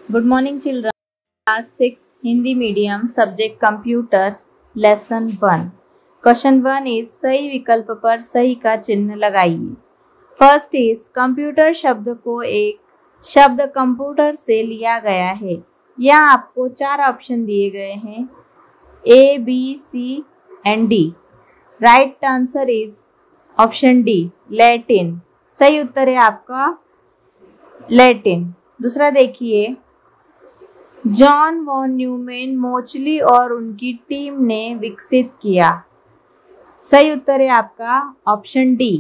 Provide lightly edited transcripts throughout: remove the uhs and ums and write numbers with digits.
Good morning children. Class 6 Hindi medium subject computer lesson 1. Question 1 is सही विकल्प पर सही का चिन्ह लगाइए. फर्स्ट इज कंप्यूटर शब्द को एक शब्द कंप्यूटर से लिया गया है. यहाँ आपको 4 ऑप्शन दिए गए हैं A, B, C and D. Right answer is option D Latin. सही उत्तर है आपका लैटिन. दूसरा देखिए, जॉन वॉन न्यूमैन मोचली और उनकी टीम ने विकसित किया. सही उत्तर है आपका ऑप्शन डी.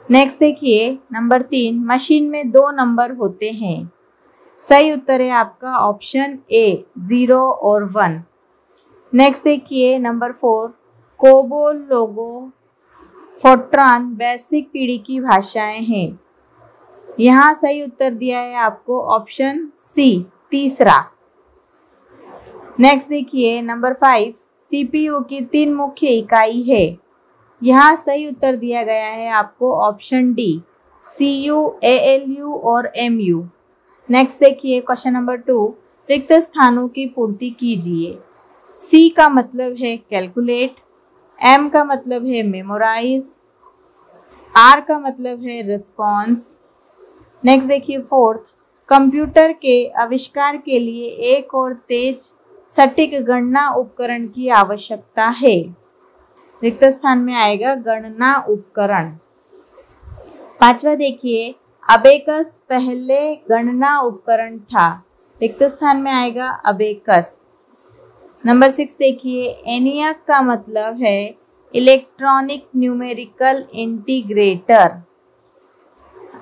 नेक्स्ट देखिए नंबर 3, मशीन में 2 नंबर होते हैं. सही उत्तर है आपका ऑप्शन ए 0 और 1. नेक्स्ट देखिए नंबर 4, कोबोल, लोगो, फोर्ट्रान बेसिक पीढ़ी की भाषाएं हैं. यहाँ सही उत्तर दिया है आपको ऑप्शन सी तीसरा. नेक्स्ट देखिए नंबर 5, सीपीयू की 3 मुख्य इकाई है. यहाँ सही उत्तर दिया गया है आपको ऑप्शन डी सीयू, एएलयू और एमयू. नेक्स्ट देखिए क्वेश्चन नंबर 2, रिक्त स्थानों की पूर्ति कीजिए. सी का मतलब है कैलकुलेट, एम का मतलब है मेमोराइज, आर का मतलब है रिस्पॉन्स. नेक्स्ट देखिए 4th, कंप्यूटर के आविष्कार के लिए एक और तेज सटीक गणना उपकरण की आवश्यकता है. रिक्त स्थान में आएगा गणना उपकरण. 5वां देखिए, अबेकस पहले गणना उपकरण था. रिक्त स्थान में आएगा अबेकस. नंबर 6 देखिए, एनियक का मतलब है इलेक्ट्रॉनिक न्यूमेरिकल इंटीग्रेटर.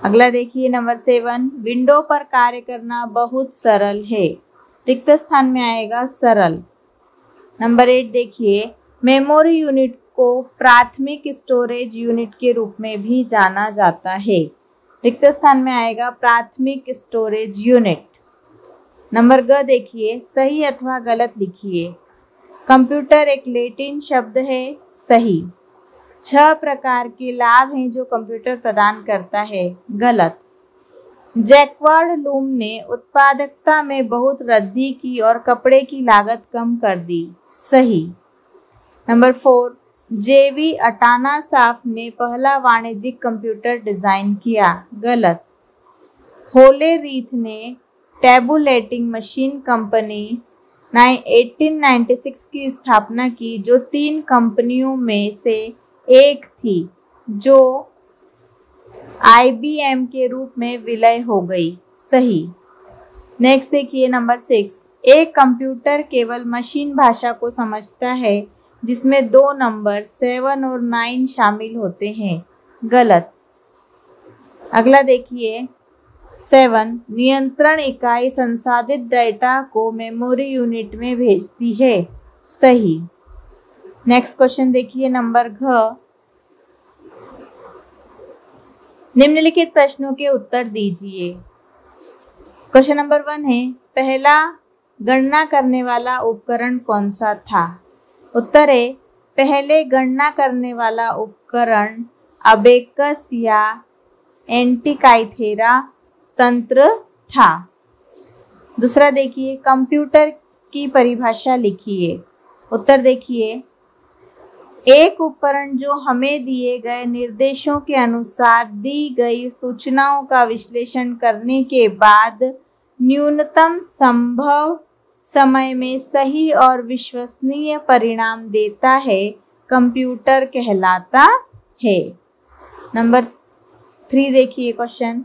अगला देखिए नंबर 7, विंडो पर कार्य करना बहुत सरल है. रिक्त स्थान में आएगा सरल. नंबर 8 देखिए, मेमोरी यूनिट को प्राथमिक स्टोरेज यूनिट के रूप में भी जाना जाता है. रिक्त स्थान में आएगा प्राथमिक स्टोरेज यूनिट. नंबर ग देखिए, सही अथवा गलत लिखिए. कंप्यूटर एक लैटिन शब्द है. सही. 6 प्रकार के लाभ हैं जो कंप्यूटर प्रदान करता है. गलत. जैक्वार्ड लूम ने उत्पादकता में बहुत वृद्धि की और कपड़े की लागत कम कर दी. सही. नंबर 4, जेवी अटानासाफ ने पहला वाणिज्यिक कंप्यूटर डिजाइन किया. गलत. होले रीथ ने टैबुलेटिंग मशीन कंपनी 1896 की स्थापना की, जो 3 कंपनियों में से एक थी जो IBM के रूप में विलय हो गई. सही. नेक्स्ट देखिए नंबर 6, एक कंप्यूटर केवल मशीन भाषा को समझता है जिसमें 2 नंबर 7 और 9 शामिल होते हैं. गलत. अगला देखिए 7, नियंत्रण इकाई संसाधित डेटा को मेमोरी यूनिट में भेजती है. सही. नेक्स्ट क्वेश्चन देखिए नंबर घ, निम्नलिखित प्रश्नों के उत्तर दीजिए. क्वेश्चन नंबर 1 है, पहला गणना करने वाला उपकरण कौन सा था? उत्तर है, पहले गणना करने वाला उपकरण अबेकस या एंटिकाइथेरा तंत्र था. दूसरा देखिए, कंप्यूटर की परिभाषा लिखिए. उत्तर देखिए, एक उपकरण जो हमें दिए गए निर्देशों के अनुसार दी गई सूचनाओं का विश्लेषण करने के बाद न्यूनतम संभव समय में सही और विश्वसनीय परिणाम देता है, कंप्यूटर कहलाता है. नंबर 3 देखिए क्वेश्चन,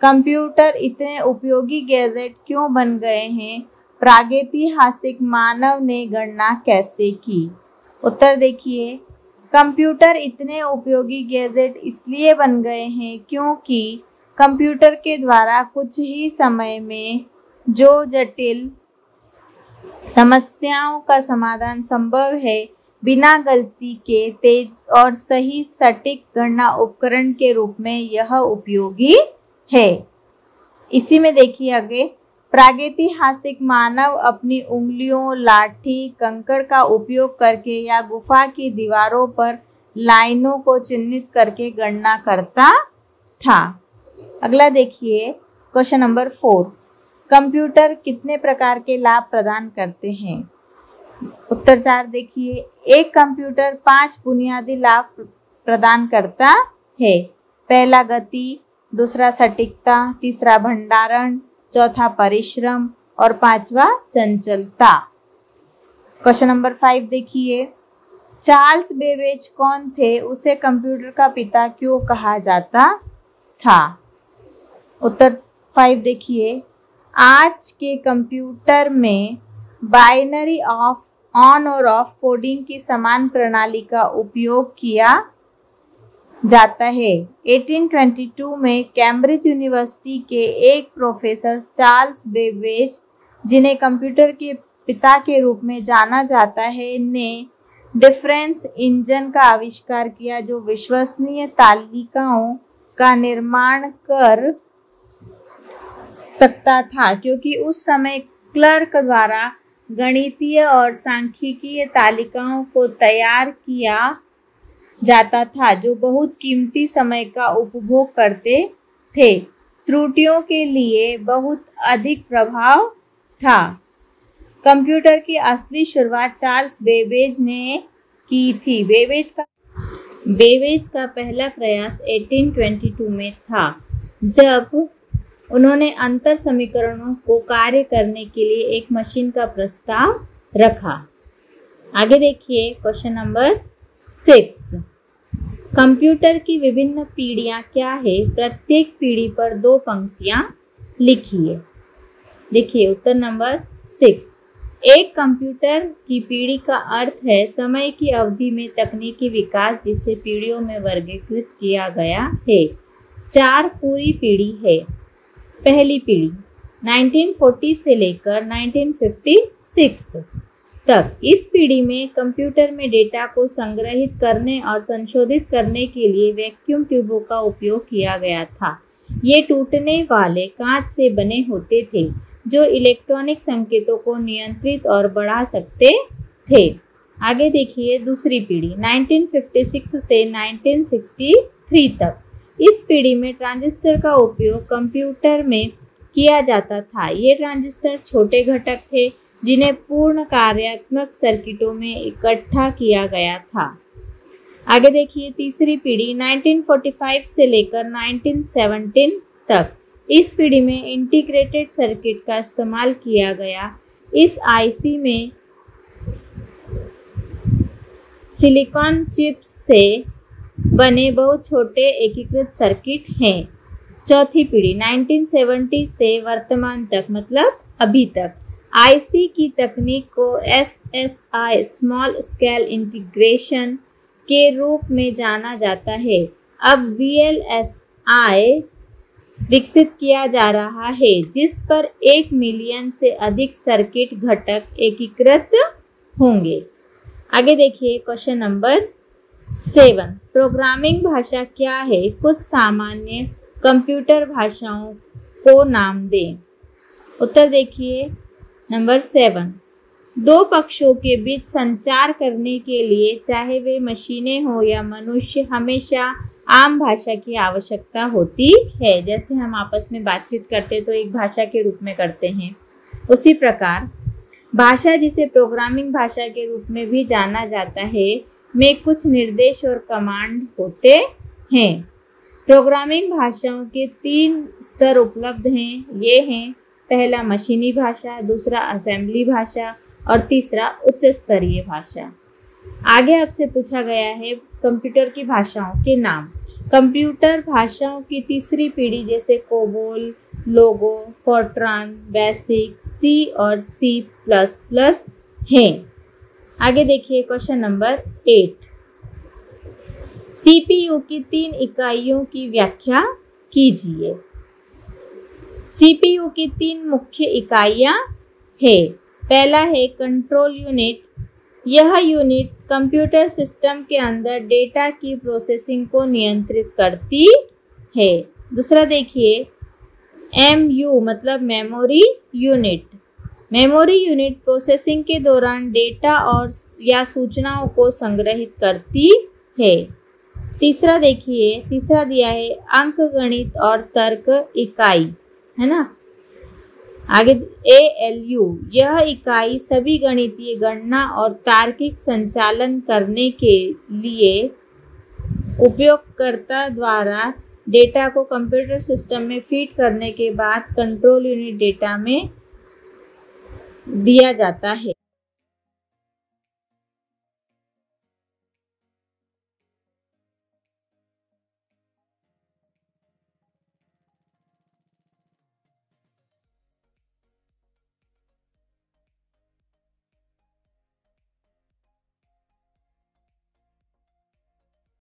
कंप्यूटर इतने उपयोगी गैजेट क्यों बन गए हैं? प्रागैतिहासिक मानव ने गणना कैसे की? उत्तर देखिए, कंप्यूटर इतने उपयोगी गैजेट इसलिए बन गए हैं क्योंकि कंप्यूटर के द्वारा कुछ ही समय में जो जटिल समस्याओं का समाधान संभव है, बिना गलती के तेज और सही सटीक गणना उपकरण के रूप में यह उपयोगी है. इसी में देखिए आगे, प्रागैतिहासिक मानव अपनी उंगलियों, लाठी, कंकड़ का उपयोग करके या गुफा की दीवारों पर लाइनों को चिन्हित करके गणना करता था. अगला देखिए क्वेश्चन नंबर 4, कंप्यूटर कितने प्रकार के लाभ प्रदान करते हैं? उत्तर 4 देखिए, एक कंप्यूटर 5 बुनियादी लाभ प्रदान करता है। पहला गति, दूसरा सटीकता, तीसरा भंडारण, चौथा परिश्रम और पांचवा चंचलता। क्वेश्चन नंबर 5 देखिए, चार्ल्स बेबेज कौन थे? उसे कंप्यूटर का पिता क्यों कहा जाता था? उत्तर 5 देखिए, आज के कंप्यूटर में बाइनरी ऑफ ऑन और ऑफ कोडिंग की समान प्रणाली का उपयोग किया जाता है। 1822 में कैम्ब्रिज यूनिवर्सिटी के एक प्रोफेसर चार्ल्स बेबेज, जिन्हें कंप्यूटर के पिता के रूप में जाना जाता है, ने डिफरेंस इंजन का आविष्कार किया, जो विश्वसनीय तालिकाओं का निर्माण कर सकता था, क्योंकि उस समय क्लर्क द्वारा गणितीय और सांख्यिकीय तालिकाओं को तैयार किया जाता था, जो बहुत कीमती समय का उपभोग करते थे। त्रुटियों के लिए बहुत अधिक प्रभाव था। कंप्यूटर की असली शुरुआत चार्ल्स बेबेज ने की थी। बेबेज का पहला प्रयास 1822 में था, जब उन्होंने अंतर समीकरणों को कार्य करने के लिए एक मशीन का प्रस्ताव रखा। आगे देखिए क्वेश्चन नंबर 6, कंप्यूटर की विभिन्न पीढ़ियां क्या है? प्रत्येक पीढ़ी पर 2 पंक्तियां लिखिए। देखिए उत्तर नंबर 6, एक कंप्यूटर की पीढ़ी का अर्थ है समय की अवधि में तकनीकी विकास, जिसे पीढ़ियों में वर्गीकृत किया गया है। 4 पूरी पीढ़ी है। पहली पीढ़ी 1940 से लेकर 1956 तक। इस पीढ़ी में कंप्यूटर में डेटा को संग्रहित करने और संशोधित करने के लिए वैक्यूम ट्यूबों का उपयोग किया गया था। ये टूटने वाले कांच से बने होते थे, जो इलेक्ट्रॉनिक संकेतों को नियंत्रित और बढ़ा सकते थे। आगे देखिए दूसरी पीढ़ी 1956 से 1963 तक। इस पीढ़ी में ट्रांजिस्टर का उपयोग कंप्यूटर में किया जाता था। ये ट्रांजिस्टर छोटे घटक थे, जिन्हें पूर्ण कार्यात्मक सर्किटों में इकट्ठा किया गया था। आगे देखिए तीसरी पीढ़ी 1945 से लेकर 1917 तक। इस पीढ़ी में इंटीग्रेटेड सर्किट का इस्तेमाल किया गया। इस आईसी में सिलिकॉन चिप्स से बने बहुत छोटे एकीकृत सर्किट हैं। चौथी पीढ़ी 1970 से वर्तमान तक, मतलब अभी तक, आईसी की तकनीक को एसएसआई स्मॉल स्केल इंटीग्रेशन के रूप में जाना जाता है। अब वीएलएसआई विकसित किया जा रहा है, जिस पर 1 मिलियन से अधिक सर्किट घटक एकीकृत होंगे। आगे देखिए क्वेश्चन नंबर 7, प्रोग्रामिंग भाषा क्या है? कुछ सामान्य कंप्यूटर भाषाओं को नाम दें। उत्तर देखिए नंबर 7, 2 पक्षों के बीच संचार करने के लिए, चाहे वे मशीनें हो या मनुष्य, हमेशा आम भाषा की आवश्यकता होती है। जैसे हम आपस में बातचीत करते तो एक भाषा के रूप में करते हैं, उसी प्रकार भाषा, जिसे प्रोग्रामिंग भाषा के रूप में भी जाना जाता है, में कुछ निर्देश और कमांड होते हैं। प्रोग्रामिंग भाषाओं के 3 स्तर उपलब्ध हैं। ये हैं पहला मशीनी भाषा, दूसरा असेंबली भाषा और तीसरा उच्च स्तरीय भाषा। आगे आपसे पूछा गया है कंप्यूटर की भाषाओं के नाम। कंप्यूटर भाषाओं की तीसरी पीढ़ी जैसे कोबोल, लोगो, फोर्ट्रान, बेसिक, सी और C++ हैं। आगे देखिए क्वेश्चन नंबर 8, सीपीयू की 3 इकाइयों की व्याख्या कीजिए। सीपीयू की 3 मुख्य इकाइयां हैं। पहला है कंट्रोल यूनिट। यह यूनिट कंप्यूटर सिस्टम के अंदर डेटा की प्रोसेसिंग को नियंत्रित करती है। दूसरा देखिए एमयू मतलब memory unit. Memory unit processing के दौरान डेटा और या सूचनाओं को संग्रहित करती है। तीसरा देखिए, तीसरा दिया है अंकगणित और तर्क इकाई, है ना। आगे ALU, यह इकाई सभी गणितीय गणना और तार्किक संचालन करने के लिए उपयोगकर्ता द्वारा डेटा को कंप्यूटर सिस्टम में फीड करने के बाद कंट्रोल यूनिट डेटा में दिया जाता है।